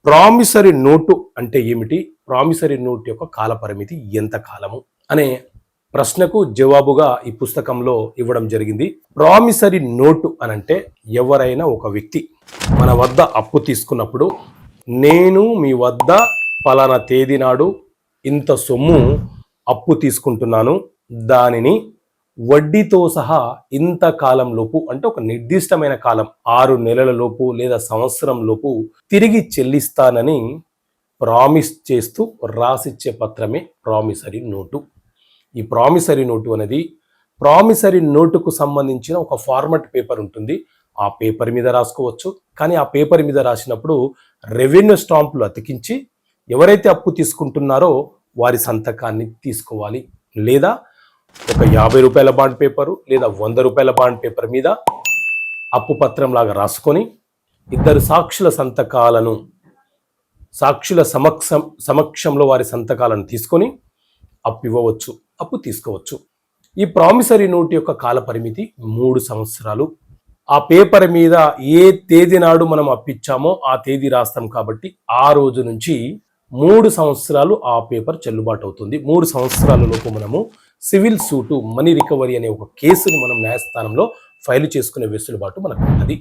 Promissory note అంటే ఏమిటి? Promissory note యొక్క కాల పరిమితి ఎంత కాలము అనే ప్రశ్నకు జవాబుగా ఈ పుస్తకంలో ఇవ్వడం జరిగింది. ప్రామిసరీ నోటు అనంటే ఎవరైనా ఒక వ్యక్తి మన వద్ద అప్పు తీసుకున్నప్పుడు, నేను మీ వద్ద పలానా తేదీ నాడు ఇంత సొమ్ము అప్పు తీసుకుంటున్నాను, దానిని వడ్డీతో సహా ఇంత కాలం లోపు అంటే ఒక నిర్దిష్టమైన కాలం 6 నెలల లోపు లేదా సంవత్సరం లోపు తిరిగి చెల్లిస్తానని ప్రామిస్ చేస్తూ రాసిచ్చే పత్రమే ప్రామిసరీ నోటు. ఈ ప్రామిసరీ నోటు అనేది ప్రామిసరీ నోటుకు సంబంధించిన ఒక ఫార్మట్ పేపర్ ఉంటుంది. ఆ పేపర్ మీద రాసుకోవచ్చు. కానీ ఆ పేపర్ మీద రాసినప్పుడు రెవెన్యూ స్టాంపులు అతికించి ఎవరైతే అప్పు తీసుకుంటున్నారో వారి సంతకాన్ని తీసుకోవాలి. లేదా ఒక 50 రూపాయల బాండ్ పేపరు లేదా 100 రూపాయల బాండ్ పేపర్ మీద అప్పు పత్రం లాగా రాసుకొని ఇద్దరు సాక్షుల సంతకాలను సాక్షుల సమక్షంలో వారి సంతకాలను తీసుకొని అప్పు ఇవ్వవచ్చు, అప్పు తీసుకోవచ్చు. ఈ ప్రామిసరీ నోట్ యొక్క కాల పరిమితి 3 సంవత్సరాలు. ఆ పేపర్ మీద ఏ తేదీ నాడు మనం అప్పిచ్చామో ఆ తేదీ రాస్తాం కాబట్టి ఆ రోజు నుంచి 3 సంవత్సరాలు ఆ పేపర్ చెల్లుబాటు అవుతుంది. 3 సంవత్సరాలలోపు మనము సివిల్ సూటు, మనీ రికవరీ అనే ఒక కేసుని మనం న్యాయస్థానంలో ఫైల్ చేసుకునే వెసులుబాటు మనకు ఉంటుంది.